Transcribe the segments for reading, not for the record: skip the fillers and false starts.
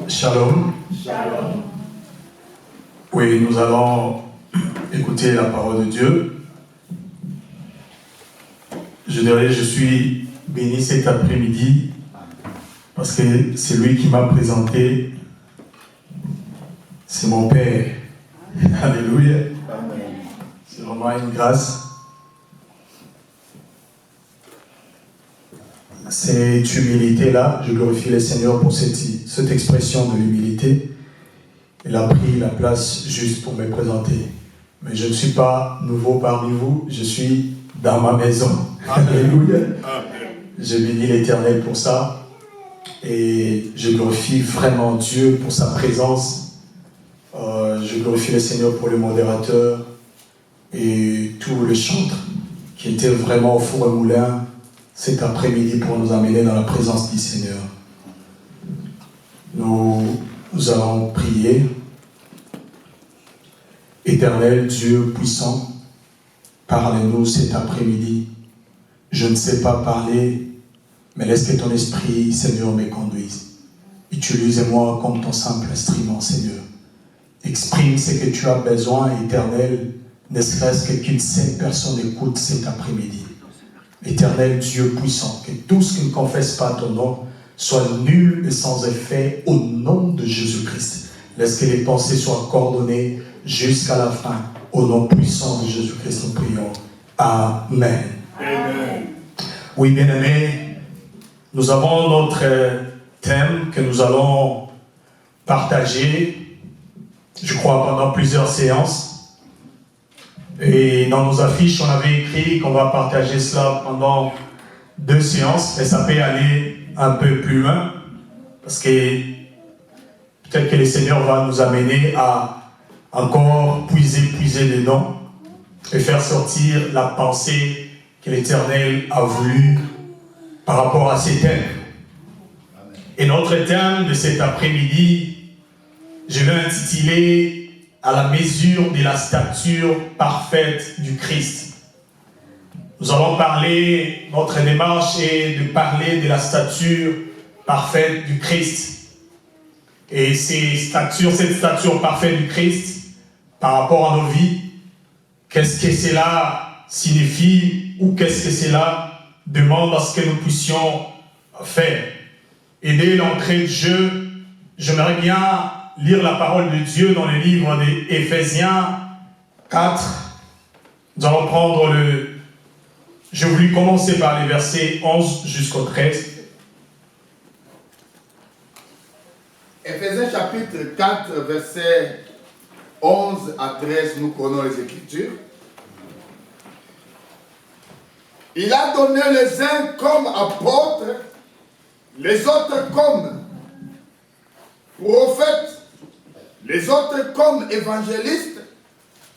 Shalom. Shalom. Oui, nous allons écouter la parole de Dieu. Je dirais, je suis béni cet après-midi parce que c'est lui qui m'a présenté. C'est mon Père. Alléluia. C'est vraiment une grâce. Cette humilité-là, je glorifie le Seigneur pour cette expression de l'humilité. Il a pris la place juste pour me présenter. Mais je ne suis pas nouveau parmi vous, je suis dans ma maison. Alléluia. Je bénis l'Éternel pour ça. Et je glorifie vraiment Dieu pour sa présence. Je glorifie le Seigneur pour le modérateur et tous les chantres qui étaient vraiment au four et moulin cet après-midi pour nous amener dans la présence du Seigneur. Nous allons prier. Éternel Dieu puissant, parle-nous cet après-midi. Je ne sais pas parler, mais laisse que ton esprit, Seigneur, me conduise. Utilise-moi comme ton simple instrument, Seigneur. Exprime ce que tu as besoin, Éternel, ne serait-ce qu'une seule personne écoute cet après-midi. Éternel Dieu puissant, que tout ce qui ne confesse pas ton nom soit nul et sans effet au nom de Jésus-Christ. Laisse que les pensées soient coordonnées jusqu'à la fin. Au nom puissant de Jésus-Christ, nous prions. Amen. Amen. Oui, bien-aimés, nous avons notre thème que nous allons partager, je crois, pendant plusieurs séances. Et dans nos affiches, on avait écrit qu'on va partager cela pendant 2 séances, mais ça peut aller un peu plus loin, parce que peut-être que le Seigneur va nous amener à encore puiser dedans et faire sortir la pensée que l'Éternel a voulu par rapport à ces thèmes. Et notre thème de cet après-midi, je l'ai intitulé « À la mesure de la stature parfaite du Christ ». Nous allons parler, notre démarche est de parler de la stature parfaite du Christ. Et cette stature parfaite du Christ, par rapport à nos vies, qu'est-ce que cela signifie ou qu'est-ce que cela demande à ce que nous puissions faire. Et dès l'entrée de jeu, j'aimerais bien lire la parole de Dieu dans le livre d'Éphésiens 4. Nous allons prendre je voulais commencer par les versets 11 jusqu'au 13. Éphésiens chapitre 4, versets 11 à 13, nous connaissons les Écritures. Il a donné les uns comme apôtres, les autres comme prophètes, les autres comme évangélistes,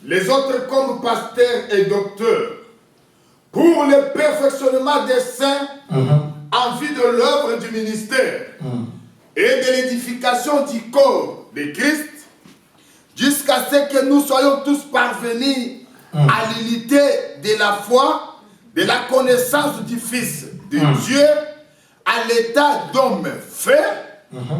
les autres comme pasteurs et docteurs, pour le perfectionnement des saints en vue de l'œuvre du ministère et de l'édification du corps de Christ, jusqu'à ce que nous soyons tous parvenus à l'unité de la foi, de la connaissance du Fils de Dieu, à l'état d'homme fait,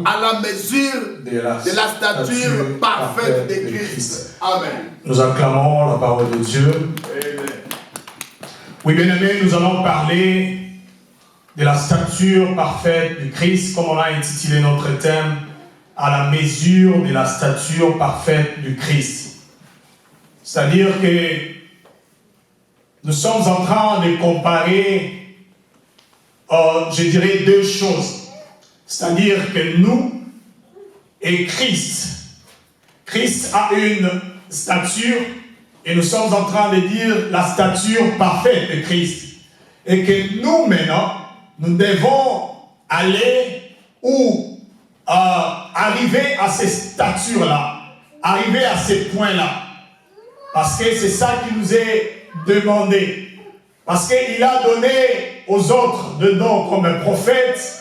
à la mesure de la stature parfaite de Christ. Amen. Nous acclamons la parole de Dieu. Amen. Oui, bien aimé, nous allons parler de la stature parfaite du Christ, comme on a intitulé notre thème, à la mesure de la stature parfaite du Christ. C'est-à-dire que nous sommes en train de comparer, je dirais, 2 choses. C'est-à-dire que nous et Christ. Christ a une stature et nous sommes en train de dire la stature parfaite de Christ. Et que nous maintenant, nous devons aller ou arriver à ces statures-là, arriver à ces points-là. Parce que c'est ça qui nous est demandé. Parce qu'il a donné aux autres de noms comme prophètes,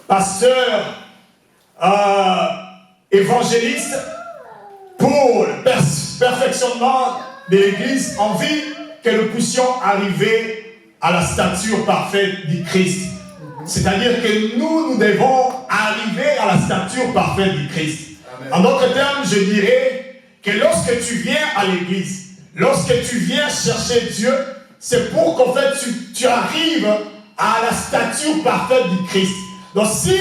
pasteurs, évangélistes, pour le perfectionnement de l'Église, en vue que nous puissions arriver à la stature parfaite du Christ. C'est-à-dire que nous devons arriver à la stature parfaite du Christ. Amen. En d'autres termes, je dirais que lorsque tu viens à l'église, lorsque tu viens chercher Dieu, c'est pour qu'en fait tu arrives à la stature parfaite du Christ. Donc si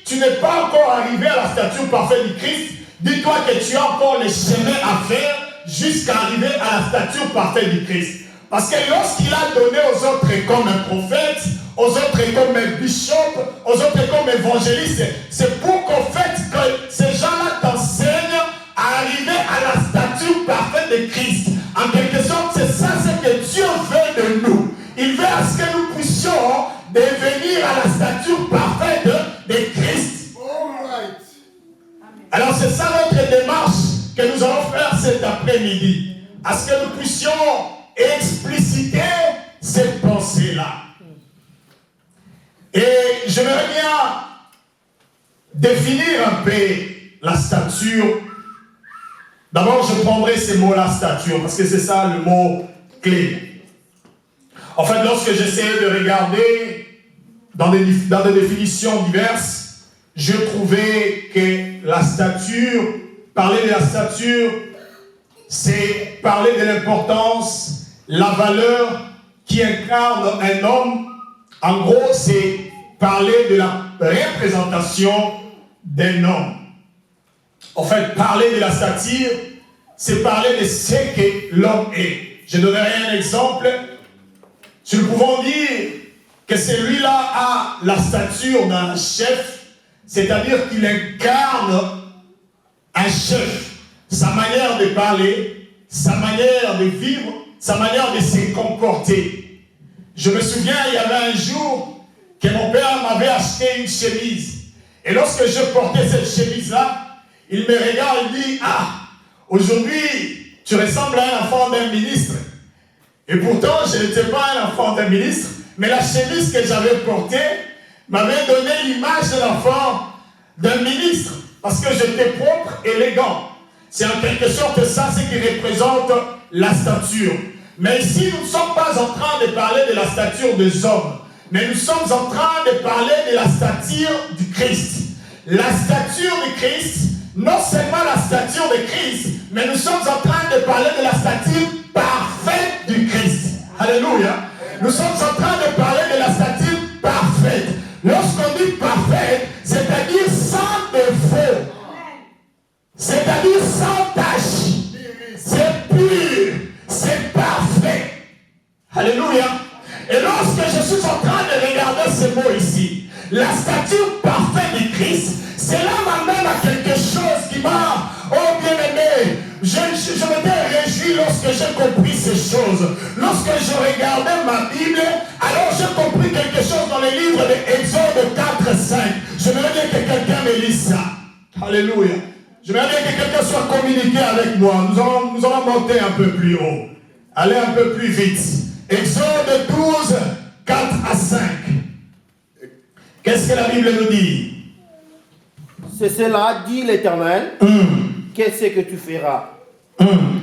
tu n'es pas encore arrivé à la stature parfaite du Christ, dis-toi que tu as encore le chemin à faire jusqu'à arriver à la stature parfaite du Christ. Parce que lorsqu'il a donné aux autres comme un prophète, aux autres comme un bishop, aux autres comme évangéliste, c'est pour qu'en fait que ces gens-là t'enseignent à arriver à la stature parfaite de Christ. En quelque sorte, c'est ça ce que Dieu veut de nous. Il veut à ce que nous puissions devenir à la stature parfaite de Christ. Right. Alors c'est ça notre démarche que nous allons faire cet après-midi. À ce que nous puissions expliciter cette pensée-là. Et j'aimerais bien définir un peu la stature. D'abord, je prendrai ces mots-là, stature, parce que c'est ça le mot clé. En fait, lorsque j'essayais de regarder dans des définitions diverses, je trouvais que la stature, parler de la stature, c'est parler de l'importance, la valeur qui incarne un homme. En gros, c'est parler de la représentation d'un homme. En fait, parler de la stature, c'est parler de ce que l'homme est. Je donnerai un exemple. Nous pouvons dire que celui-là a la stature d'un chef, c'est-à-dire qu'il incarne un chef. Sa manière de parler, sa manière de vivre, sa manière de se comporter. Je me souviens, il y avait un jour que mon père m'avait acheté une chemise. Et lorsque je portais cette chemise-là, il me regarde et dit, ah, aujourd'hui, tu ressembles à un enfant d'un ministre. Et pourtant, je n'étais pas un enfant d'un ministre, mais la chemise que j'avais portée m'avait donné l'image de l'enfant d'un ministre, parce que j'étais propre, élégant. C'est en quelque sorte ça, ce qui représente la stature. Mais ici, nous ne sommes pas en train de parler de la stature des hommes, mais nous sommes en train de parler de la stature du Christ. La stature du Christ, non seulement la stature de Christ, mais nous sommes en train de parler de la stature parfaite du Christ. Alléluia. Nous sommes en train de parler de la stature parfaite. Lorsqu'on dit parfaite, c'est-à-dire sans défaut. C'est-à-dire sans tache. C'est pur. C'est parfait. Alléluia. Et lorsque je suis en train de regarder ce mot ici, la stature parfaite du Christ, cela m'amène à quelque chose qui m'a, oh bien-aimé, je m'étais réjoui lorsque j'ai compris ces choses. Lorsque je regardais ma Bible, alors j'ai compris quelque chose dans les livres d'Exode 4-5. J'aimerais bien que quelqu'un me lise ça. Alléluia. J'aimerais bien que quelqu'un soit communiqué avec moi. Nous allons monter un peu plus haut. Aller un peu plus vite. Exode 12, 4 à 5. Qu'est-ce que la Bible nous dit? C'est cela, dit l'Éternel, qu'est-ce que tu feras?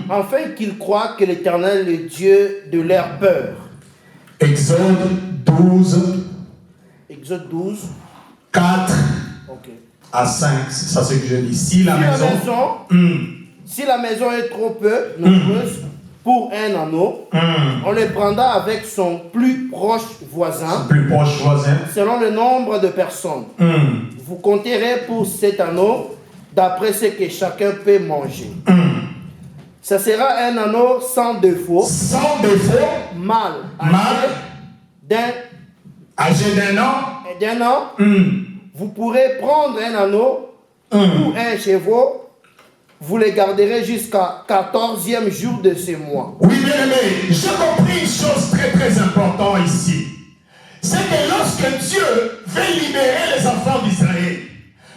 Afin qu'ils croient que l'Éternel est Dieu de leur peur. Exode 12. Exode 12. 4 à 5. C'est ça ce que je dis. Si la maison est trop peu nombreuse pour un anneau, on le prendra avec son plus proche voisin, selon le nombre de personnes. Vous compterez pour cet anneau d'après ce que chacun peut manger. Ça sera un anneau sans défaut, mâle, âgé d'un an. Vous pourrez prendre un anneau ou un chevaux. Vous les garderez jusqu'à 14e jour de ce mois. Oui, bien aimé, j'ai compris une chose très très importante ici. C'est que lorsque Dieu veut libérer les enfants d'Israël,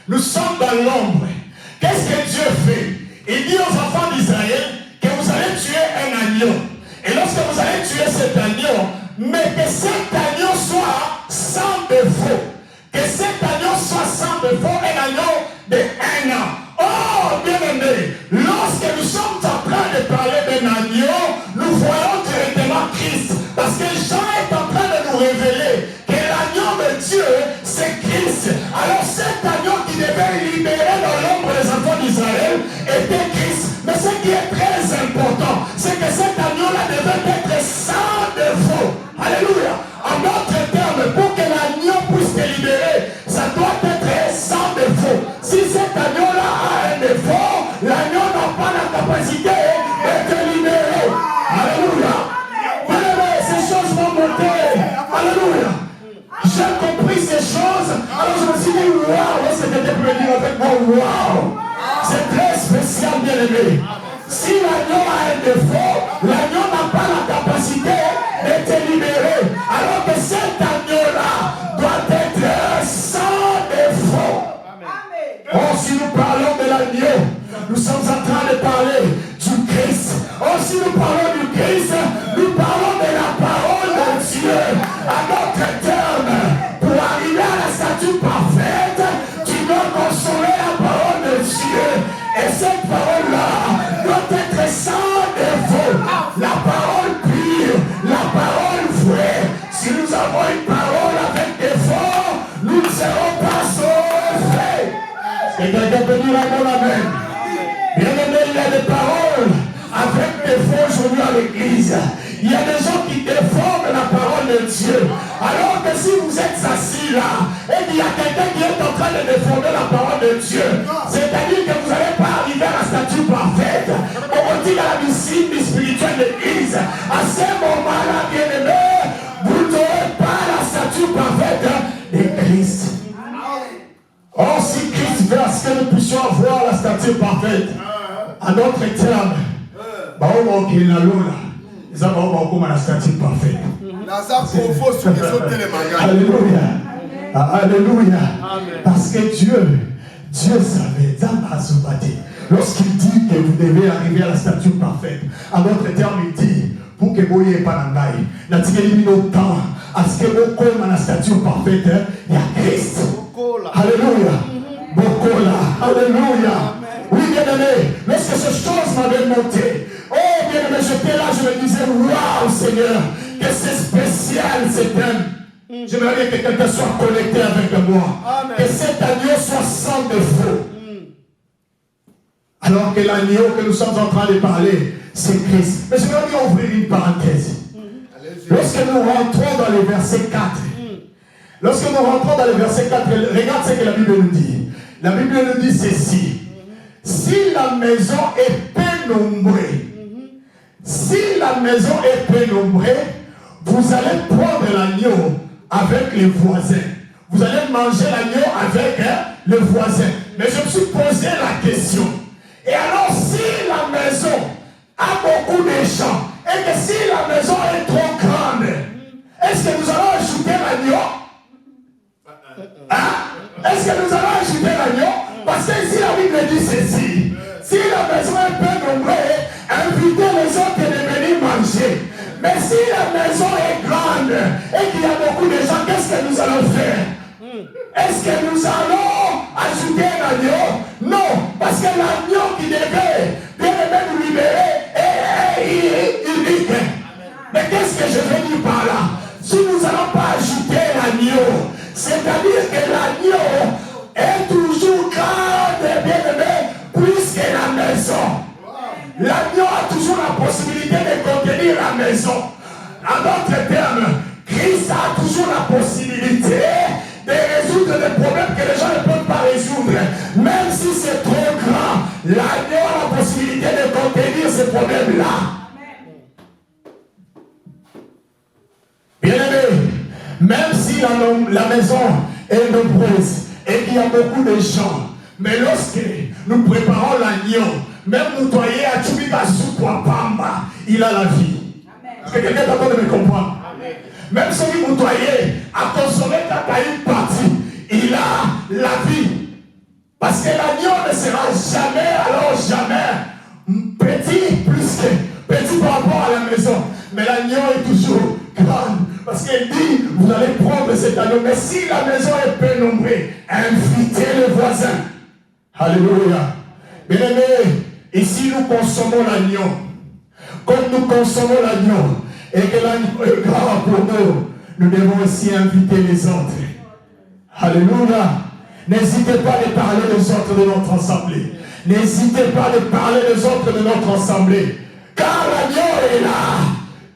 nous sommes dans l'ombre. Qu'est-ce que Dieu fait? Il dit aux enfants d'Israël que vous allez tuer un agneau. Et lorsque vous allez tuer cet agneau, mais que cet agneau soit sans défaut. Que cet agneau soit sans défaut, un agneau de 1 an. Oh, bien-aimé, lorsque nous sommes en train de parler d'un agneau, nous voyons directement Christ. Parce que Jean est en train de nous révéler que l'agneau de Dieu chose. Alors je me suis dit, waouh, est-ce que quelqu'un peut me dire avec moi, waouh? C'est très spécial, bien aimé. Si l'agneau a un défaut, l'agneau n'a pas la capacité de te libérer. Alors que cet agneau-là doit être sans défaut. Oh, si nous parlons de l'agneau, nous sommes en train de parler du Christ. Oh, si nous parlons du Christ, nous parlons de la parole de Dieu. À notre terme, pour arriver à la statue parfaite, tu dois consommer la parole de Dieu. Et cette parole-là doit être sans défaut. La parole pure, la parole vraie. Si nous avons une parole avec défaut, nous ne serons pas sauvés. Et quelqu'un peut dire à mon amen. Bien aimé, il y a des paroles avec défaut aujourd'hui à l'église. Il y a des gens qui déforment la parole de Dieu. Alors que si vous êtes assis là, et qu'il y a quelqu'un qui est en train de déformer la parole de Dieu, c'est-à-dire que vous n'allez pas arriver à la statue parfaite. On dit à la discipline spirituelle de l'église, à ce moment-là, bien aimé, vous n'aurez pas la statue parfaite de Christ. Oh, si Christ veut à ce que nous puissions avoir la statue parfaite, à notre terme, la statue parfaite. Alléluia. Alléluia. Parce que Dieu savait, lorsqu'il dit que vous devez arriver à la statue parfaite, à notre terme, il dit, pour que vous n'ayez pas d'angaï, n'a t temps à ce que vous comme la statue parfaite, il y a Christ. Alléluia. Bokola. Alléluia. Oui, bien-aimé, lorsque ces choses m'avaient monté, oh, bien-aimé, j'étais là, je me disais, waouh, Seigneur, que c'est spécial ce thème. J'aimerais bien que quelqu'un soit connecté avec moi. Amen. Que cet agneau soit sans défaut. Alors que l'agneau que nous sommes en train de parler, c'est Christ. Mais j'aimerais bien ouvrir une parenthèse. Lorsque nous rentrons dans le verset 4, lorsque nous rentrons dans le verset 4, regarde ce que la Bible nous dit. La Bible nous dit ceci. Si la maison est pénombrée, si la maison est pénombrée, vous allez prendre l'agneau avec les voisins. Vous allez manger l'agneau avec les voisins. Mais je me suis posé la question. Et alors, si la maison a beaucoup de gens, et que si la maison est trop grande, est-ce que nous allons ajouter l'agneau? Est-ce que nous allons ajouter l'agneau? Parce que ici la Bible dit ceci. Si la maison est peu nombreuse, invitez les autres de venir manger. Mais si la maison est grande et qu'il y a beaucoup de gens, qu'est-ce que nous allons faire? Est-ce que nous allons ajouter un agneau? Non, parce que l'agneau qui devait bien nous libérer est unique. Mais qu'est-ce que je veux dire par là? Si nous n'allons pas ajouter l'agneau, c'est-à-dire que l'agneau est toujours grande et bien-aimé plus que la maison. L'agneau a toujours la possibilité de contenir la maison. En d'autres termes, Christ a toujours la possibilité de résoudre des problèmes que les gens ne peuvent pas résoudre. Même si c'est trop grand, l'agneau a la possibilité de contenir ces problèmes-là. Bien-aimé, même si la maison est nombreuse et qu'il y a beaucoup de gens, mais lorsque nous préparons l'agneau, même Moutoyer à Tchubika Soukouapamba, il a la vie. Est-ce que quelqu'un est en train de me comprendre? Même celui Moutoyer a consommé une partie, il a la vie. Parce que l'agneau ne sera jamais, alors jamais, petit plus que petit par rapport à la maison. Mais l'agneau est toujours grande. Parce qu'il dit, vous allez prendre cet agneau. Mais si la maison est peu nombreux, invitez les voisins. Alléluia. Bien-aimés, ici nous consommons l'agneau. Comme nous consommons l'agneau, et que l'agneau est grand pour nous, nous devons aussi inviter les autres. Alléluia. N'hésitez pas de parler des autres de notre assemblée. N'hésitez pas de parler des autres de notre assemblée. Car l'agneau est là.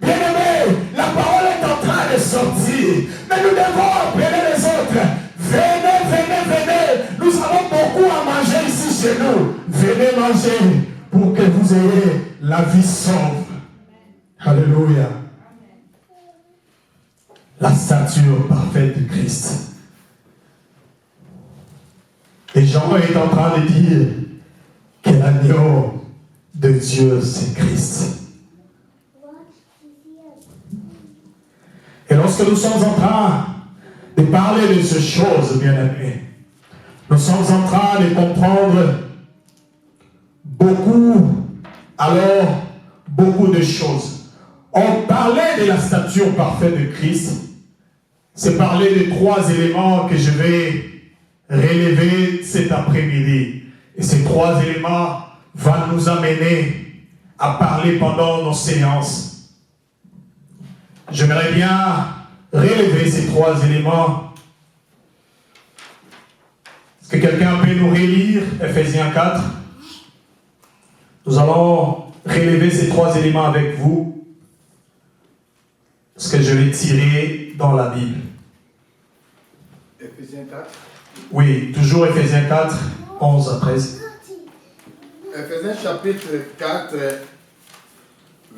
Bien-aimés, la parole est en train de sortir. Mais nous devons appeler les autres. Venez, venez, venez. Nous avons beaucoup à manger ici chez nous. Venez manger pour que vous ayez la vie sauve. Alléluia. La stature parfaite de Christ. Et Jean est en train de dire que l'agneau de Dieu, c'est Christ. Et lorsque nous sommes en train de parler de ces choses, bien-aimés, nous sommes en train de comprendre beaucoup de choses. On parlait de la stature parfaite de Christ. C'est parler de 3 éléments que je vais relever cet après-midi. Et ces 3 éléments vont nous amener à parler pendant nos séances. J'aimerais bien relever ces 3 éléments. Est-ce que quelqu'un peut nous relire Ephésiens 4? Nous allons relever ces 3 éléments avec vous. Ce que je vais tirer dans la Bible. Ephésiens 4. Oui, toujours Ephésiens 4, 11 à 13. Ephésiens chapitre 4,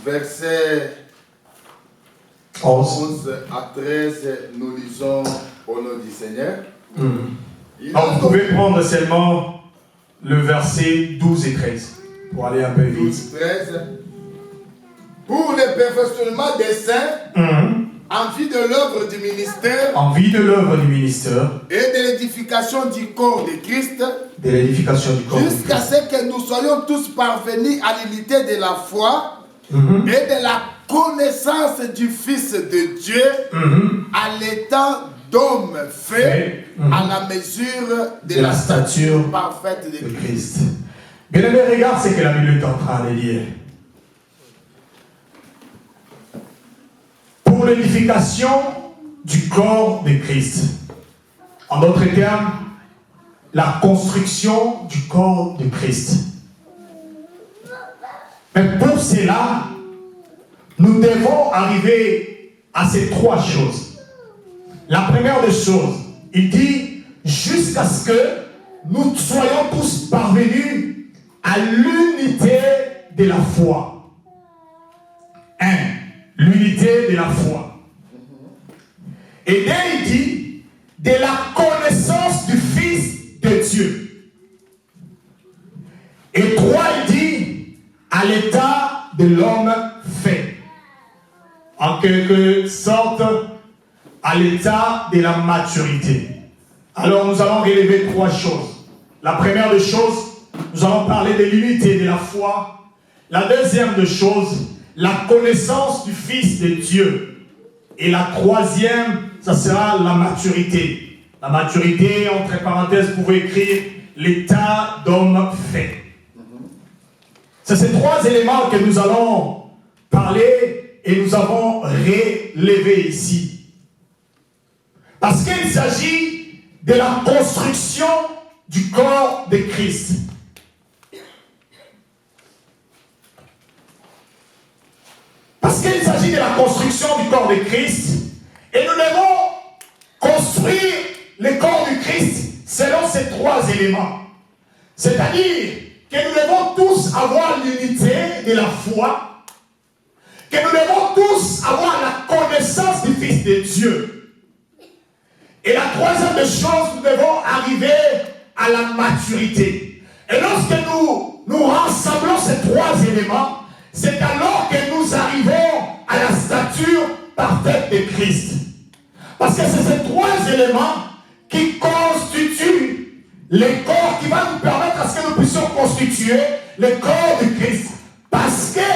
verset 11 à 13, nous lisons au nom du Seigneur. Alors, vous pouvez prendre seulement le verset 12 et 13 pour aller un peu vite. 12, 13. Pour le perfectionnement des saints, en vue de l'œuvre du ministère, en vue de l'œuvre du ministère et de l'édification du corps de Christ, de l'édification du corps jusqu'à ce que nous soyons tous parvenus à l'unité de la foi et de la connaissance du Fils de Dieu, à l'état d'homme fait à la mesure de la stature parfaite de Christ. Bien aimé, regarde ce que la Bible est en train de dire. Pour l'édification du corps de Christ. En d'autres termes, la construction du corps de Christ. Mais pour cela, nous devons arriver à ces 3 choses. La première des choses, il dit jusqu'à ce que nous soyons tous parvenus à l'unité de la foi. 1. L'unité de la foi. Et là, il dit de la connaissance du Fils de Dieu. Et 3, il dit à l'état de l'homme fait. En quelque sorte, à l'état de la maturité. Alors, nous allons relever 3 choses. La première des choses, nous allons parler de l'unité de la foi. La deuxième des choses, la connaissance du Fils de Dieu. Et la troisième, ça sera la maturité. La maturité, entre parenthèses, vous pouvez écrire l'état d'homme fait. C'est ces 3 éléments que nous allons parler et nous avons relevé ici. Parce qu'il s'agit de la construction du corps de Christ. Parce qu'il s'agit de la construction du corps de Christ, et nous devons construire le corps du Christ selon ces 3 éléments. C'est-à-dire que nous devons tous avoir l'unité de la foi, que nous devons tous avoir la connaissance du Fils de Dieu. Et la troisième des choses, nous devons arriver à la maturité. Et lorsque nous rassemblons ces 3 éléments, c'est alors que nous arrivons à la stature parfaite de Christ. Parce que c'est ces 3 éléments qui constituent le corps, qui va nous permettre à ce que nous puissions constituer le corps de Christ. Parce que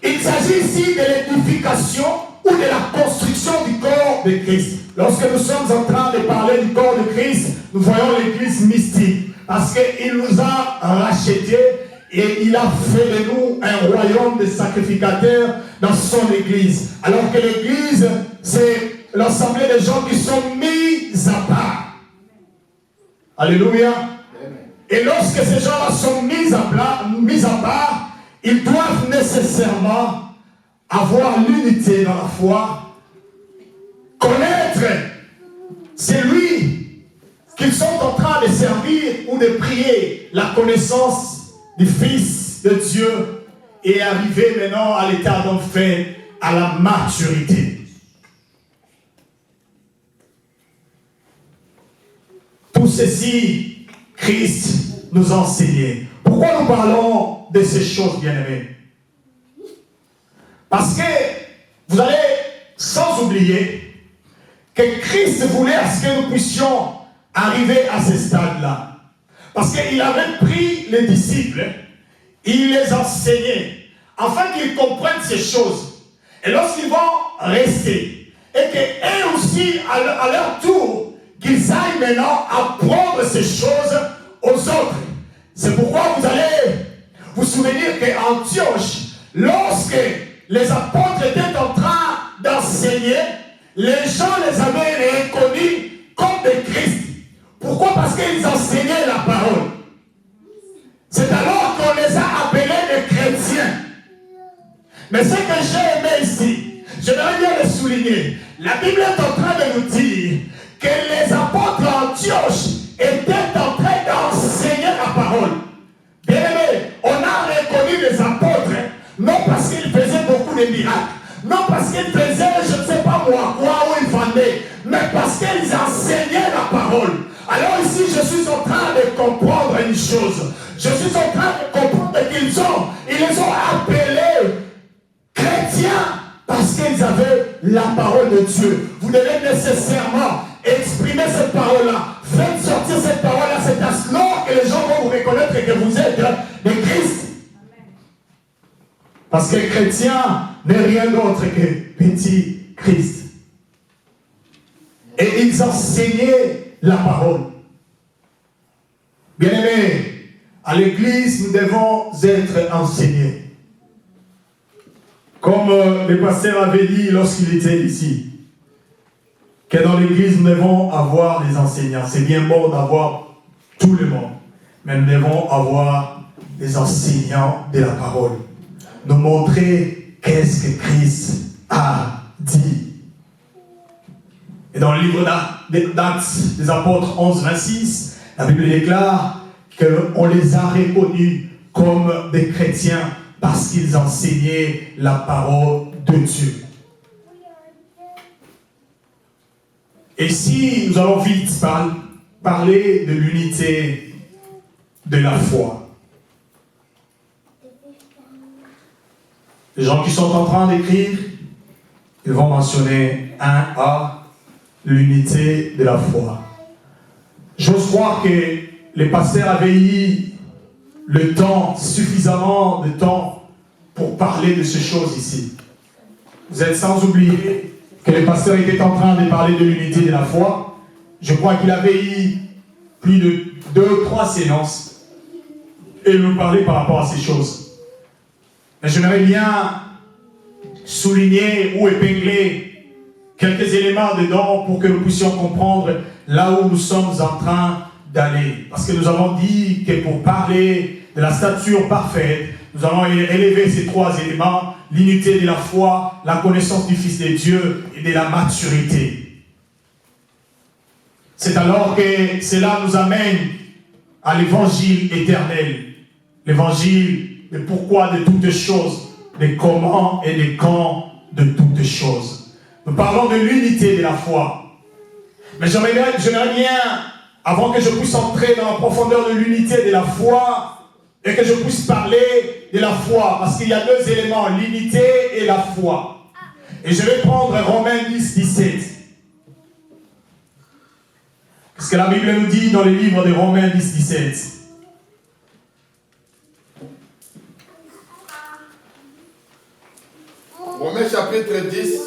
il s'agit ici de l'édification ou de la construction du corps de Christ. Lorsque nous sommes en train de parler du corps de Christ, nous voyons l'église mystique. Parce qu'il nous a rachetés et il a fait de nous un royaume de sacrificateurs dans son église. Alors que l'église, c'est l'assemblée des gens qui sont mis à part. Alléluia. Et lorsque ces gens-là sont mis à part, ils doivent nécessairement avoir l'unité dans la foi, connaître celui qu'ils sont en train de servir ou de prier, la connaissance du Fils de Dieu, et arriver maintenant à l'état d'homme fait, à la maturité. Tout ceci, Christ nous a enseigné. Pourquoi nous parlons de ces choses, bien-aimés? Parce que vous allez sans oublier que Christ voulait à ce que nous puissions arriver à ce stade-là. Parce qu'il avait pris les disciples, il les enseignait, afin qu'ils comprennent ces choses. Et lorsqu'ils vont rester, et qu'eux aussi, à leur tour, qu'ils aillent maintenant apprendre ces choses aux autres. C'est pourquoi vous allez vous souvenir qu'à Antioche, lorsque les apôtres étaient en train d'enseigner, les gens les avaient reconnus comme des Christ. Pourquoi? Parce qu'ils enseignaient la parole. C'est alors qu'on les a appelés des chrétiens. Mais ce que j'ai aimé ici, j'aimerais bien le souligner. La Bible est en train de nous dire que les apôtres d'Antioche étaient en train d'enseigner la parole. Bien aimé, on a reconnu les apôtres, non parce qu'ils faisaient beaucoup de miracles, non parce qu'ils faisaient, je ne sais pas moi, quoi, où ils vendaient, mais parce qu'ils enseignaient la parole. Alors ici, je suis en train de comprendre une chose. Je suis en train de comprendre qu'ils les ont appelés chrétiens parce qu'ils avaient la parole de Dieu. Vous devez nécessairement exprimer cette parole-là. Faites sortir cette parole-là, c'est à ce moment que les gens vont vous reconnaître que vous êtes des Christ. Parce que chrétien n'est rien d'autre que petit Christ. Et ils enseignaient la parole. Bien-aimés, à l'église, nous devons être enseignés. Comme le pasteur avait dit lorsqu'il était ici, que dans l'église, nous devons avoir des enseignants. C'est bien beau d'avoir tout le monde, mais nous devons avoir des enseignants de la parole. Nous montrer qu'est-ce que Christ a dit. Et dans le livre d'Actes des Apôtres 11, 26, la Bible déclare qu'on les a reconnus comme des chrétiens parce qu'ils enseignaient la parole de Dieu. Et ici, nous allons vite parler de l'unité de la foi. Les gens qui sont en train d'écrire, ils vont mentionner 1A, l'unité de la foi. J'ose croire que les pasteurs avaient eu le temps, suffisamment de temps pour parler de ces choses ici. Vous êtes sans oublier que les pasteurs étaient en train de parler de l'unité de la foi. Je crois qu'il avait eu plus de 2-3 séances et nous parlait par rapport à ces choses. Mais j'aimerais bien souligner ou épingler quelques éléments dedans pour que nous puissions comprendre là où nous sommes en train d'aller. Parce que nous avons dit que pour parler de la stature parfaite, nous allons élever ces 3 éléments, l'unité de la foi, la connaissance du Fils de Dieu et de la maturité. C'est alors que cela nous amène à l'évangile éternel. L'évangile de pourquoi de toutes choses, de comment et de quand de toutes choses. Nous parlons de l'unité de la foi. Mais j'aimerais bien, avant que je puisse entrer dans la profondeur de l'unité de la foi, et que je puisse parler de la foi, parce qu'il y a 2 éléments, l'unité et la foi. Et je vais prendre Romains 10, 17. Parce que la Bible nous dit dans le livre de Romains 10, 17. Romains chapitre 10,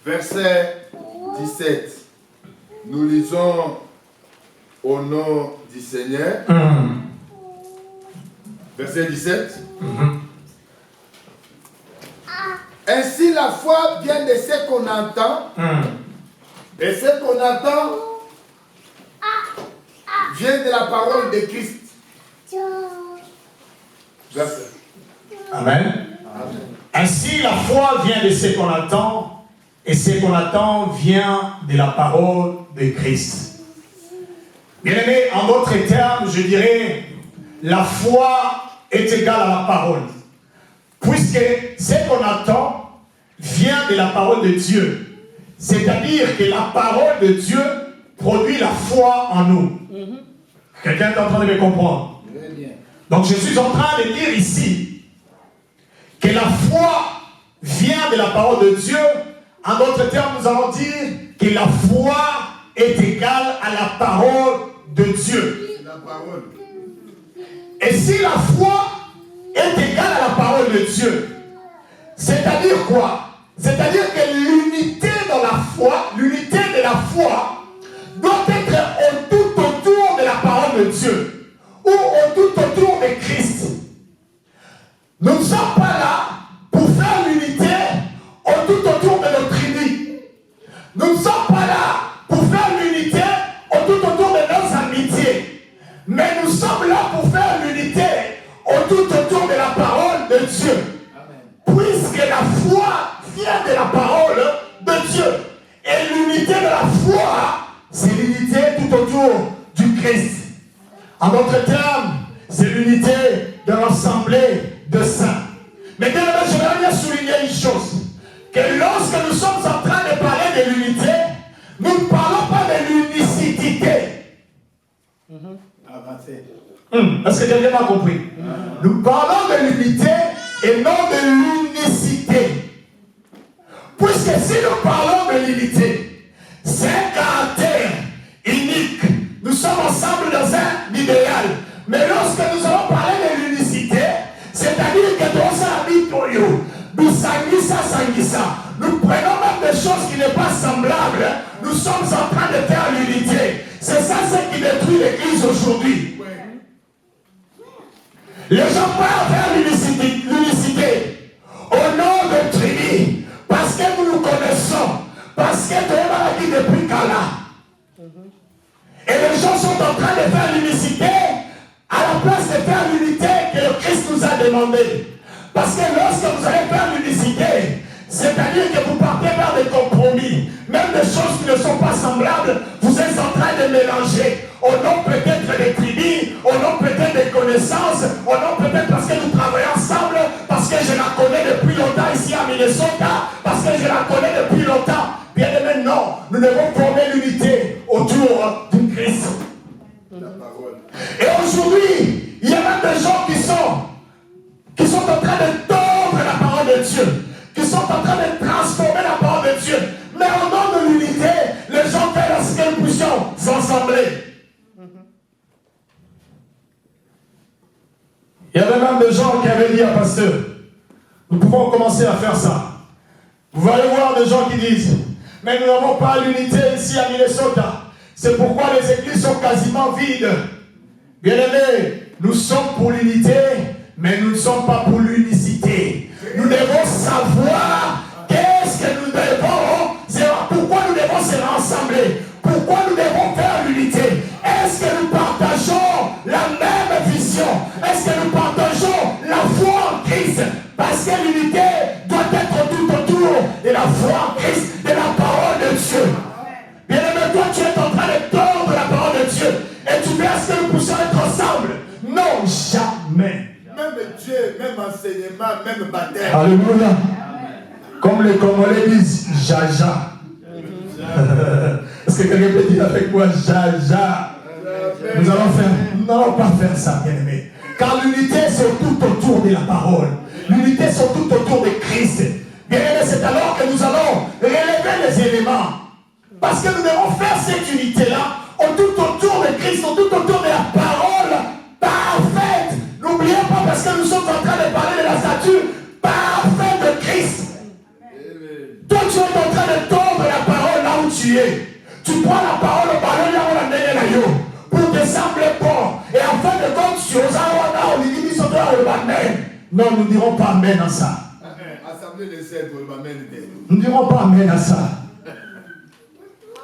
verset 17. Nous lisons au nom du Seigneur. Verset 17. Ainsi la foi vient de ce qu'on entend. Et ce qu'on entend vient de la parole de Christ. Verset. Amen. Ainsi la foi vient de ce qu'on attend, et ce qu'on attend vient de la parole de Christ. Bien aimé, en d'autres termes, je dirais, la foi est égale à la parole. Puisque ce qu'on attend vient de la parole de Dieu. C'est-à-dire que la parole de Dieu produit la foi en nous. Quelqu'un est en train de me comprendre? Donc je suis en train de dire ici que la foi vient de la parole de Dieu. En d'autres termes, nous allons dire que la foi est égale à la parole de Dieu. La parole. Et si la foi est égale à la parole de Dieu, c'est-à-dire quoi? C'est-à-dire que l'unité dans la foi, l'unité de la foi doit être tout autour de la parole de Dieu ou tout autour de Christ. Nous ne sommes pas là pour faire l'unité tout autour de notre Trinité. Nous ne sommes pas là pour faire l'unité tout autour de nos amitiés. Mais nous sommes là pour faire l'unité tout autour de la parole de Dieu. Amen. Puisque la foi vient de la parole de Dieu. Et l'unité de la foi, c'est l'unité tout autour du Christ. En d'autres termes, c'est l'unité de l'assemblée de saints. Mais bien, j'aimerais bien souligner une chose. Que lorsque nous sommes en train de parler de l'unité, nous ne parlons pas de l'unicité. Est-ce que quelqu'un m'a compris? Nous parlons de l'unité et non de l'unicité. Puisque si nous parlons de l'unité, c'est un caractère unique. Nous sommes ensemble dans un idéal. Mais lorsque nous allons parler de l'unicité, c'est-à-dire que dans un mitoyo, nous prenons même des choses qui ne sont pas semblables. Nous sommes en train de faire l'unité. C'est ça ce qui détruit l'église aujourd'hui. Les gens parlent faire l'unicité au nom de Trini, parce que nous nous connaissons, parce que tu es malade depuis Kala. Et les gens sont en train de faire l'unicité à la place de faire l'unité que le Christ nous a demandé. Parce que lorsque vous allez faire l'unicité, c'est-à-dire que vous partez vers des compromis, même des choses qui ne sont pas semblables, vous êtes en train de mélanger. Au nom peut-être des tribus, au nom peut-être des connaissances, au nom peut-être parce que nous travaillons ensemble, parce que je la connais depuis longtemps ici à Minnesota, parce que je la connais depuis longtemps. Bien aimé, non, nous devons former l'unité autour du Christ. Et aujourd'hui, il y a même des gens qui sont en train de tordre la parole de Dieu, qui sont en train de transformer la parole de Dieu. Mais au nom de l'unité, les gens veulent ce que nous puissions s'assembler. Il y avait même des gens qui avaient dit à pasteur, nous pouvons commencer à faire ça. Vous allez voir des gens qui disent, mais nous n'avons pas l'unité ici à Minnesota. C'est pourquoi les églises sont quasiment vides. Bien aimés, nous sommes pour l'unité, mais nous ne sommes pas pour l'unicité. Nous devons savoir qu'est-ce que nous devons, pourquoi nous devons se rassembler, pourquoi nous devons faire l'unité. Est-ce que nous partageons la même vision? Est-ce que nous partageons la foi en Christ? Parce que l'unité doit être tout autour de la foi en Christ, de la parole de Dieu. Bien aimé, toi tu es en train de tordre la parole de Dieu et tu veux à ce que nous puissions être ensemble. Non, jamais. Même Dieu, même enseignement, même baptême. Alléluia. Comme les Congolais disent, Jaja. Est-ce que quelqu'un peut dire avec moi, Jaja? Nous n'allons pas faire ça, bien aimé. Car l'unité, c'est tout autour de la parole. L'unité, c'est tout autour de Christ. Bien aimé, c'est alors que nous allons relever les éléments. Parce que nous devons faire cette unité-là tout autour de Christ, tout autour de la parole parfaite. N'oubliez pas, parce que nous sommes en train de parler de la stature parfaite de Christ. Toi, tu es en train de tordre la parole là où tu es. Tu prends la parole au ballon là où la donne pour te sembler bon. Et en fin de compte, tu oses avoir on dit amen. Non, nous ne dirons pas amen à ça. Assemblée des sept, amen. Nous ne dirons pas amen à ça.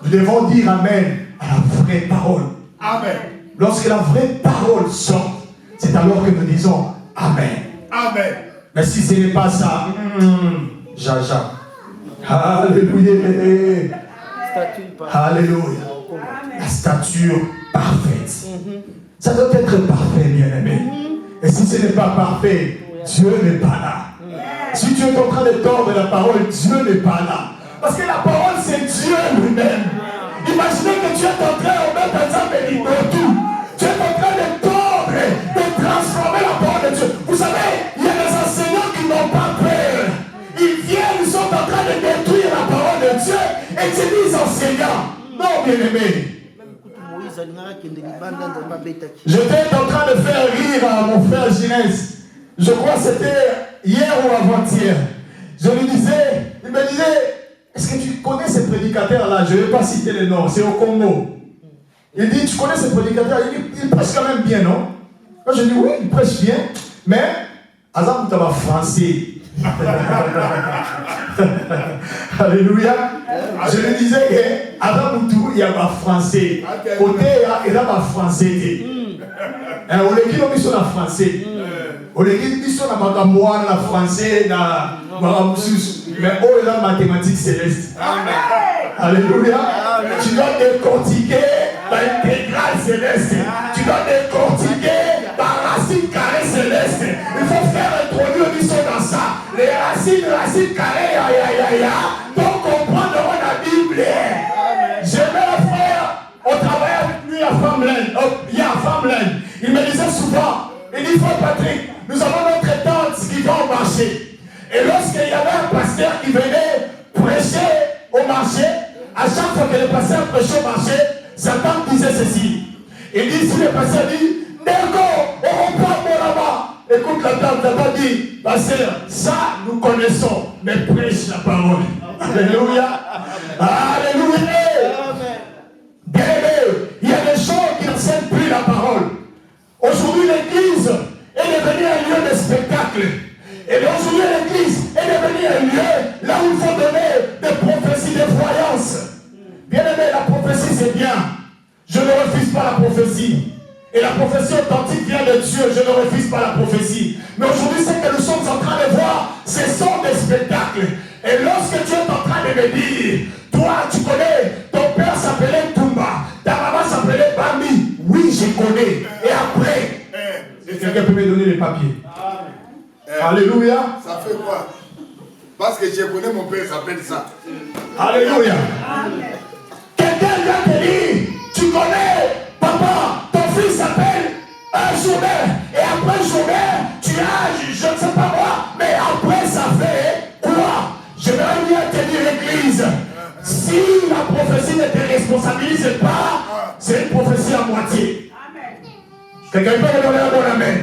Nous devons dire amen à la vraie parole. Amen. Lorsque la vraie parole sort, c'est alors que nous disons amen. Amen. Mais si ce n'est pas ça, jaja. Alléluia. Alléluia. La stature parfaite. Ça doit être parfait, bien-aimé. Et si ce n'est pas parfait, Dieu n'est pas là. Si tu es en train de tordre la parole, Dieu n'est pas là. Parce que la parole, c'est Dieu lui-même. Imaginez que tu es en train de mettre ensemble les tout. Tu es en train de tordre, de transformer la parole de Dieu. Vous savez, il y a des enseignants qui n'ont pas peur. Ils viennent, ils sont en train de détruire la parole de Dieu et se disent enseignants. Non, bien-aimés. J'étais en train de faire rire à mon frère Ginès. Je crois que c'était hier ou avant-hier. Je lui disais, il me disait, est-ce que tu connais ces prédicateurs-là? Je ne vais pas citer les noms, c'est au Congo. Il dit, tu connais ces prédicateurs? Il prêche quand même bien, non? Moi je dis, oui, il prêche bien, mais Azam tu vas français. Alléluia. Je lui disais que Adam Moutou, il y a pas français. Côté, il y a pas français. On les dit qu'ils sont en français. On les dit qu'ils sont en moi, la français, la mais oh, il y a mathématiques célestes. Alléluia. Tu dois décortiquer l'intégrale céleste. Tu dois décortiquer la racine carrée céleste. Il faut faire introduire du son dans ça. Les racines carrées, pour comprendre la Bible. J'ai un frère, on travaille avec lui à Farmland. Il me disait souvent, il dit, frère Patrick, nous avons notre tante qui va au marché. Et lorsqu'il y avait un pasteur qui venait prêcher au marché, à chaque fois que le pasteur prêchait au marché, Satan disait ceci. Il dit, si le pasteur dit, Nego, on reprend mon là-bas. Écoute, la tante n'a pas dit, pasteur, ça nous connaissons, mais prêche la parole. Alléluia. Alléluia. Bien aimé, il y a des gens qui n'enseignent plus la parole. Aujourd'hui, l'église est devenue un lieu de spectacle. Et aujourd'hui, l'église est devenue un lieu là où il faut donner des prophéties, des voyances. Bien aimé, la prophétie c'est bien. Je ne refuse pas la prophétie. Et la prophétie authentique vient de Dieu. Je ne refuse pas la prophétie. Mais aujourd'hui, ce que nous sommes en train de voir, ce sont des spectacles. Et lorsque tu es en train de me dire, toi tu connais, ton père s'appelait Toumba, ta maman s'appelait Bambi. Oui, je connais. Et après, quelqu'un peut me donner les papiers. Alléluia. Ça fait quoi? Parce que je connais mon père, s'appelle ça. Alléluia. Quelqu'un vient te dire, tu connais, papa, ton fils s'appelle un journée. Et après journée, tu as, je ne sais pas moi, mais après ça fait quoi? Je vais bien te dire, l'église, si la prophétie ne te responsabilise pas, c'est une prophétie à moitié. Quelqu'un peut me donner un bon amen.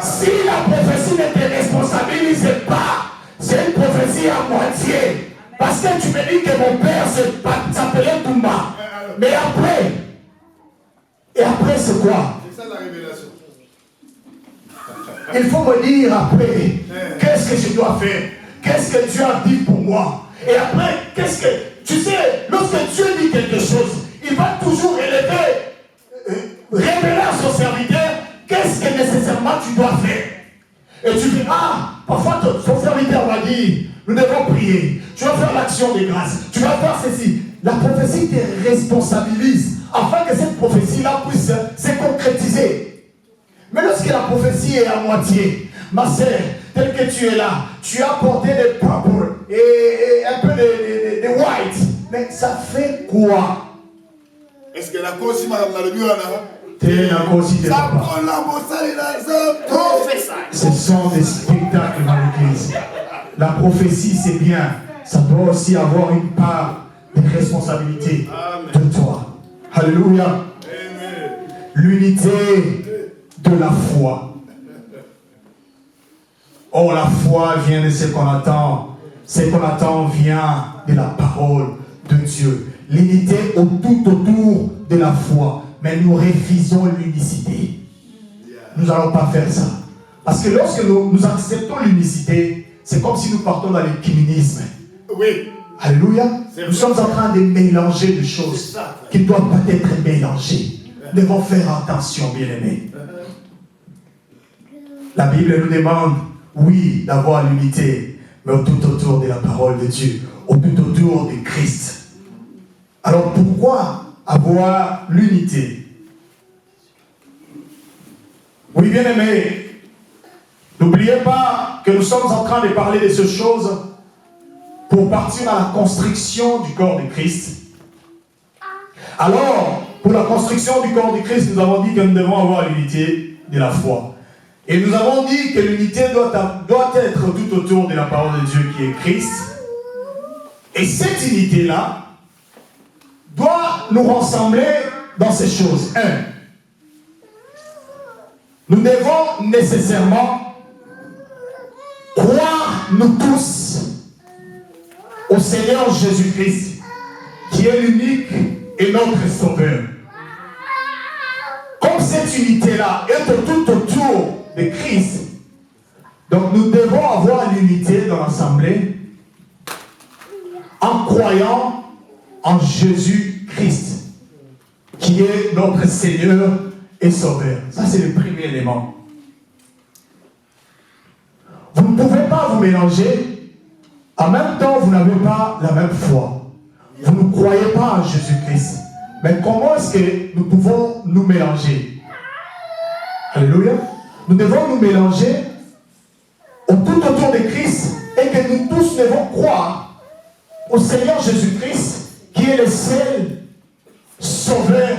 Si la prophétie ne te responsabilise pas, c'est une prophétie à moitié. Parce que tu me dis que mon père s'appelait Toumba. Mais après, et après c'est quoi? C'est ça la révélation. Il faut me dire après, qu'est-ce que je dois faire? Qu'est-ce que Dieu a dit pour moi? Et après, qu'est-ce que... Tu sais, lorsque Dieu dit quelque chose, il va toujours révéler à son serviteur qu'est-ce que nécessairement tu dois faire. Et tu dis, parfois ton serviteur va dire, nous devons prier, tu vas faire l'action de grâce, tu vas faire ceci. La prophétie te responsabilise afin que cette prophétie-là puisse se concrétiser. Mais lorsque la prophétie est à moitié, ma sœur, tel que tu es là, tu as porté des purple et un peu de white, mais ça fait quoi? Est-ce que la cause, madame, la lumière là? Ce sont des spectacles dans l'église. La prophétie c'est bien, ça doit aussi avoir une part de responsabilité de toi. Alléluia. L'unité de la foi. Oh, la foi vient de ce qu'on attend. Ce qu'on attend vient de la parole de Dieu. L'unité tout autour de la foi. Mais nous refusons l'unicité. Nous n'allons pas faire ça. Parce que lorsque nous acceptons l'unicité, c'est comme si nous partons dans l'écuménisme. Oui. Alléluia. Nous sommes en train de mélanger des choses qui ne doivent pas être mélangées. Nous devons faire attention, bien-aimés. La Bible nous demande, oui, d'avoir l'unité, mais tout autour de la parole de Dieu, tout autour de Christ. Alors pourquoi avoir l'unité? Oui, bien-aimés, n'oubliez pas que nous sommes en train de parler de ces choses pour partir à la construction du corps de Christ. Alors, pour la construction du corps du Christ, nous avons dit que nous devons avoir l'unité de la foi. Et nous avons dit que l'unité doit être tout autour de la parole de Dieu qui est Christ. Et cette unité-là doit nous rassembler dans ces choses. 1. Nous devons nécessairement croire, nous tous, au Seigneur Jésus-Christ, qui est l'unique et notre Sauveur. Comme cette unité-là est tout autour de Christ, donc nous devons avoir l'unité dans l'assemblée en croyant en Jésus-Christ, qui est notre Seigneur et Sauveur. Ça, c'est le premier élément. Vous ne pouvez pas vous mélanger. En même temps, vous n'avez pas la même foi. Vous ne croyez pas en Jésus-Christ. Mais comment est-ce que nous pouvons nous mélanger? Alléluia. Nous devons nous mélanger tout autour de Christ et que nous tous devons croire au Seigneur Jésus-Christ qui est le seul Sauveur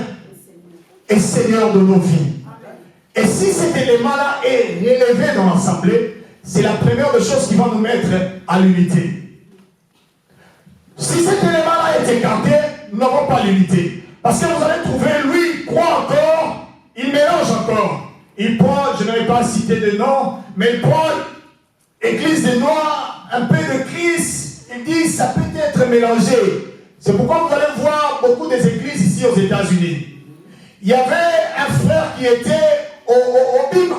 et Seigneur de nos vies. Et si cet élément-là est élevé dans l'assemblée, c'est la première des choses qui va nous mettre à l'unité. Si cet élément-là est écarté, nous n'avons pas l'unité. Parce que vous allez trouver, lui, croit encore, il mélange encore. Il prend, je n'avais pas cité de nom, mais il prend Église des Noirs, un peu de Christ, il dit ça peut être mélangé. C'est pourquoi vous allez voir beaucoup des églises ici aux États-Unis. Il y avait un frère qui était au BIM,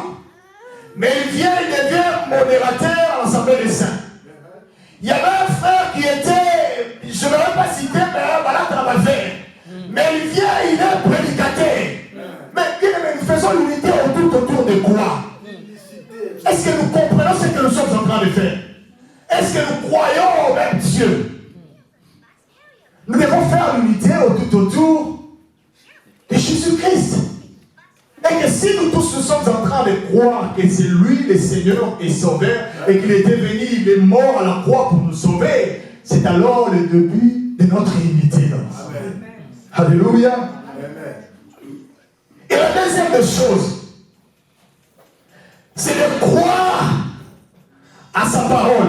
mais il devient modérateur à l'Assemblée des Saints. Il y avait un frère qui était, je ne vais pas citer, mais voilà, travailleur. Mais il est prédicateur. Mais nous faisons l'unité autour de quoi? Est-ce que nous comprenons ce que nous sommes en train de faire? Est-ce que nous croyons au même Dieu? Nous devons faire l'unité tout autour de Jésus-Christ. Et que si nous tous nous sommes en train de croire que c'est lui le Seigneur et Sauveur et qu'il était venu, il est mort à la croix pour nous sauver, c'est alors le début de notre unité. Alléluia. Et la deuxième des choses, c'est de croire à sa parole.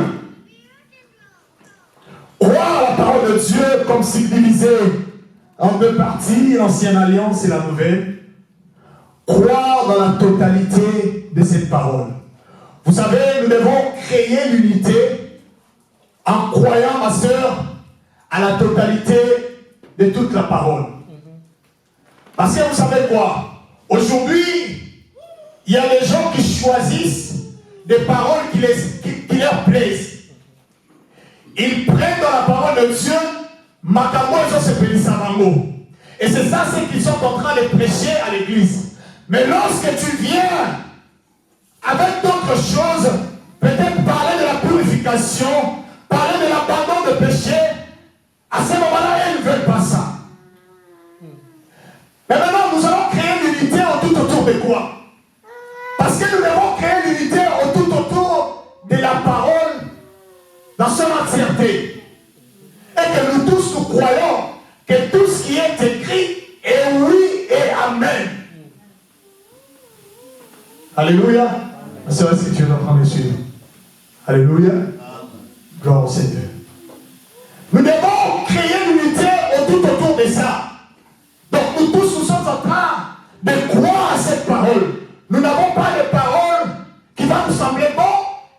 Croire à la parole de Dieu comme subdivisée en deux parties, l'ancienne alliance et la nouvelle. Croire dans la totalité de cette parole. Vous savez, nous devons créer l'unité en croyant, ma sœur, à la totalité de toute la parole. Parce que vous savez quoi? Aujourd'hui, il y a des gens qui choisissent des paroles qui leur plaisent. Ils prennent dans la parole de Dieu, Makambo et Sepelissamango. Et c'est ça ce qu'ils sont en train de prêcher à l'église. Mais lorsque tu viens avec d'autres choses, peut-être parler de la purification, parler de l'abandon de péché, à ce moment-là, ils ne veulent pas ça. Mais maintenant, nous allons créer l'unité tout autour de quoi? Parce que nous devons créer l'unité tout autour de la parole dans son entièreté. Et que nous tous nous croyons que tout ce qui est écrit est oui et amen. Alléluia. C'est ce que tu es en train de suivre. Alléluia. Gloire au Seigneur. Nous devons créer l'unité tout autour de ça. Donc nous tous nous sommes en train de croire à cette parole. Nous n'avons pas de parole qui va nous sembler bon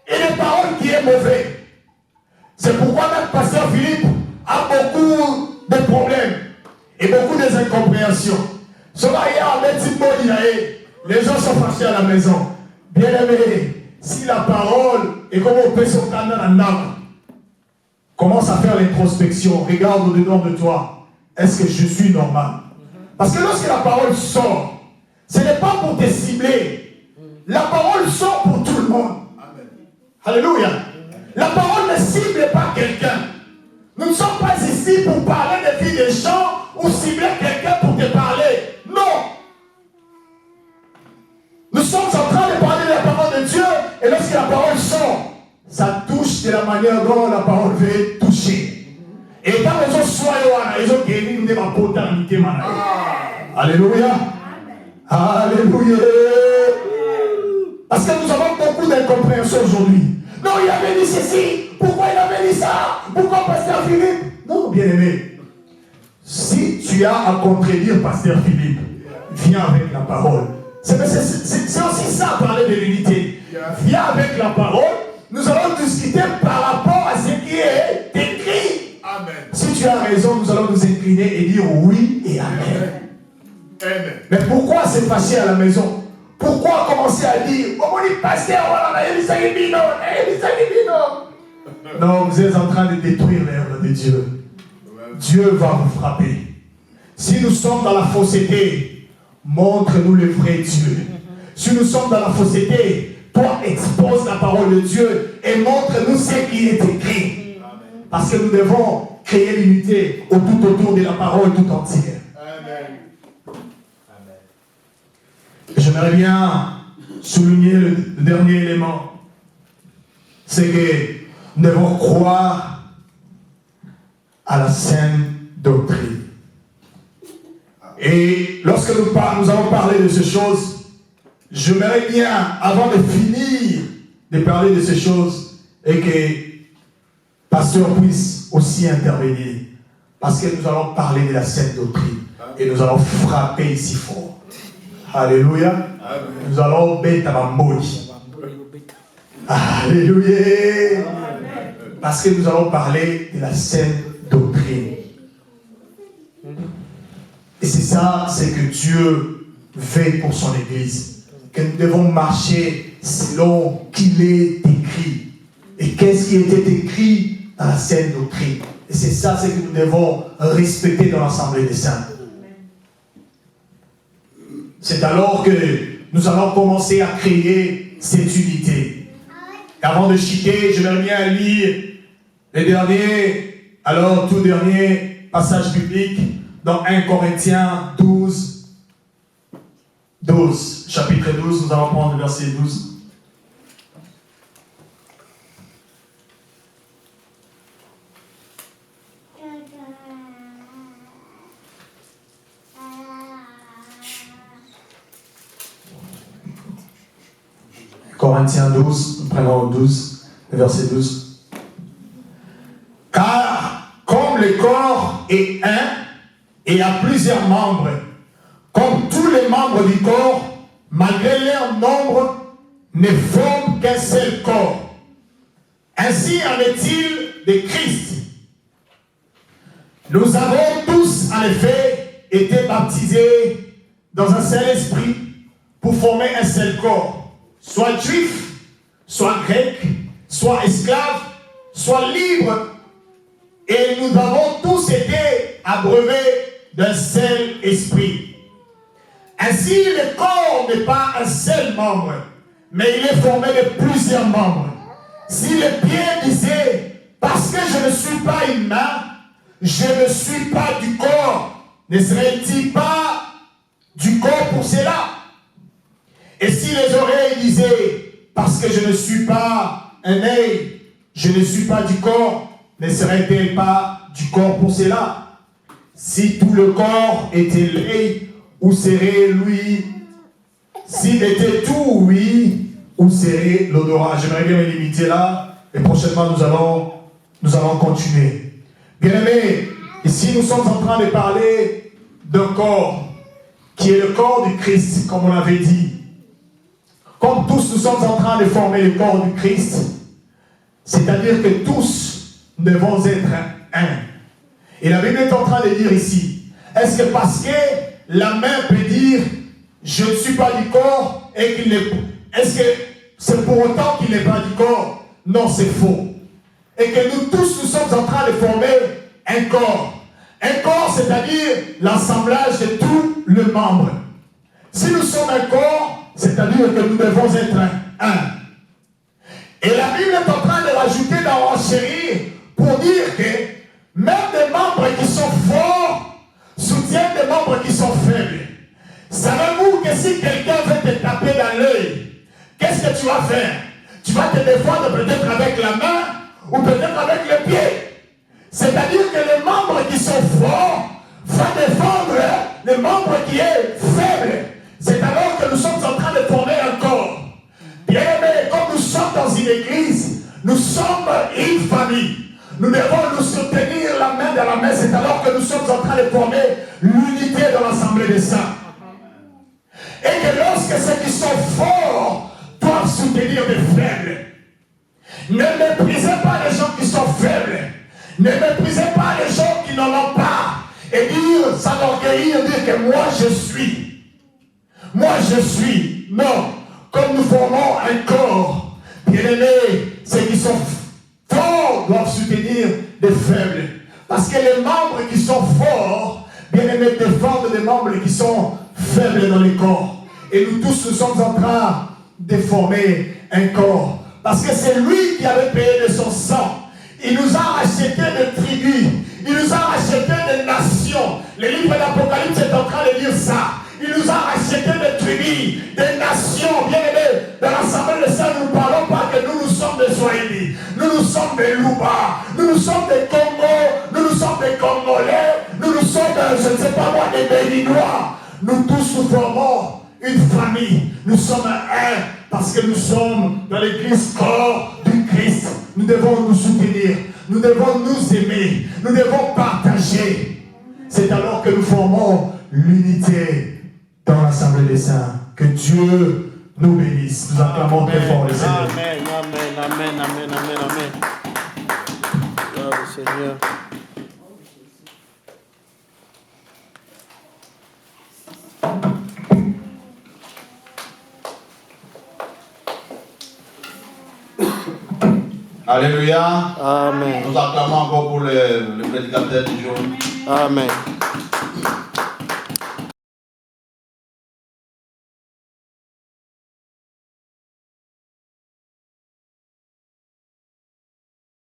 et de parole qui est mauvais. C'est pourquoi notre pasteur Philippe a beaucoup de problèmes et beaucoup d'incompréhensions. Les gens sont fâchés à la maison. Bien aimé, si la parole est comme on peut s'entendre dans l'âme, commence à faire l'introspection. Regarde au-dedans de toi. Est-ce que je suis normal? Parce que lorsque la parole sort, ce n'est pas pour te cibler. La parole sort pour tout le monde. Amen. Alléluia. La parole ne cible pas quelqu'un. Nous ne sommes pas ici pour parler de vie des gens ou cibler quelqu'un pour te parler. Non. Nous sommes en train de parler de la parole de Dieu et lorsque la parole sort, ça touche de la manière dont la parole veut toucher. Et Et dans les autres soirs, ils ont gagné une potabilité. Alléluia. Alléluia. Parce que nous avons beaucoup d'incompréhension aujourd'hui. Non, il avait dit ceci. Pourquoi il avait dit ça? Pourquoi Pasteur Philippe? Non, bien-aimé. Si tu as à contredire Pasteur Philippe, viens avec la parole. C'est aussi ça, parler de l'unité. Viens avec la parole. Nous allons discuter par rapport à ce qui est écrit. Amen. Si tu as raison, nous allons nous incliner et dire oui et amen. Amen. Mais pourquoi se fâcher à la maison? Pourquoi commencer à dire non, vous êtes en train de détruire l'œuvre de Dieu. Dieu va vous frapper. Si nous sommes dans la fausseté, montre-nous le vrai Dieu. Si nous sommes dans la fausseté, toi expose la parole de Dieu et montre-nous ce qui est écrit. Parce que nous devons créer l'unité tout autour de la parole tout entière. J'aimerais bien souligner le dernier élément. C'est que nous devons croire à la saine doctrine. Et lorsque nous allons parler de ces choses, j'aimerais bien, avant de finir de parler de ces choses, et que Pasteur puisse aussi intervenir. Parce que nous allons parler de la saine doctrine. Et nous allons frapper ici fort. Alléluia. Amen. Nous allons bêta bamboli. Alléluia. Amen. Parce que nous allons parler de la saine doctrine. Et c'est ça, c'est que Dieu veille pour son Église. Que nous devons marcher selon qu'il est écrit. Et qu'est-ce qui était écrit dans la saine doctrine? Et c'est ça, c'est que nous devons respecter dans l'Assemblée des Saints. C'est alors que nous allons commencer à créer cette unité. Avant de chuter, je vais bien lire tout dernier passage biblique dans 1 Corinthiens 12, chapitre 12, nous allons prendre le verset 12. Corinthiens 12, prenons 12, le verset 12. Car comme le corps est un et a plusieurs membres, comme tous les membres du corps, malgré leur nombre, ne forment qu'un seul corps. Ainsi en est-il de Christ. Nous avons tous, en effet, été baptisés dans un seul esprit pour former un seul corps. Soit juif, soit grec, soit esclave, soit libre. Et nous avons tous été abreuvés d'un seul esprit. Ainsi, le corps n'est pas un seul membre, mais il est formé de plusieurs membres. Si le pied disait, parce que je ne suis pas une main, je ne suis pas du corps, ne serait-il pas du corps pour cela? Et si les oreilles disaient, parce que je ne suis pas un œil, je ne suis pas du corps, ne serait-elle pas du corps pour cela? Si tout le corps était l'œil, où serait lui? S'il était tout, oui, où serait l'odorat? J'aimerais bien me limiter là, et prochainement nous allons continuer. Bien aimés, ici nous sommes en train de parler d'un corps, qui est le corps du Christ, comme on l'avait dit. Comme tous nous sommes en train de former le corps du Christ, c'est-à-dire que tous devons être un. Et la Bible est en train de dire ici, est-ce que parce que la main peut dire je ne suis pas du corps et qu'il n'est pas, est-ce que c'est pour autant qu'il n'est pas du corps? Non, c'est faux. Et que nous tous nous sommes en train de former un corps. Un corps, c'est-à-dire l'assemblage de tous les membres. Si nous sommes un corps, c'est-à-dire que nous devons être un. Et la Bible est en train de rajouter, d'enchérir, pour dire que même des membres qui sont forts soutiennent des membres qui sont faibles. Savez-vous que si quelqu'un veut te taper dans l'œil, qu'est-ce que tu vas faire? Tu vas te défendre peut-être avec la main ou peut-être avec le pied. C'est-à-dire que les membres qui sont forts vont défendre les membres qui est faible. C'est alors que nous sommes en train de former un corps. Bien aimé, comme nous sommes dans une église, nous sommes une famille. Nous devons nous soutenir la main dans la main. C'est alors que nous sommes en train de former l'unité dans l'assemblée des saints. Et que lorsque ceux qui sont forts doivent soutenir les faibles. Ne méprisez pas les gens qui sont faibles. Ne méprisez pas les gens qui n'en ont pas. Et dire, s'enorgueillir, dire que moi je suis. Moi je suis. Non. Comme nous formons un corps, bien aimés, ceux qui sont forts doivent soutenir les faibles. Parce que les membres qui sont forts, bien aimés, défendent les membres qui sont faibles dans les corps. Et nous tous, nous sommes en train de former un corps. Parce que c'est lui qui avait payé de son sang. Il nous a racheté de tribus. Il nous a racheté de nations. Le livre d'Apocalypse est en train de dire ça. Il nous a racheté des tribus, des nations, bien aimés. Dans l'Assemblée des Saints, nous ne parlons pas que nous sommes des Swahili. Nous sommes des Louba. Nous sommes des Congos. Nous sommes des Congolais. Nous sommes, je ne sais pas moi, des Béninois. Nous tous nous formons une famille. Nous sommes un parce que nous sommes dans l'église corps du Christ. Nous devons nous soutenir. Nous devons nous aimer. Nous devons partager. C'est alors que nous formons l'unité dans l'assemblée des saints. Que Dieu nous bénisse. Nous acclamons très fort le Seigneur. Amen, amen, amen, amen, amen, amen. Gloire au Seigneur. Alléluia. Amen. Nous acclamons encore pour le prédicateur du jour. Amen.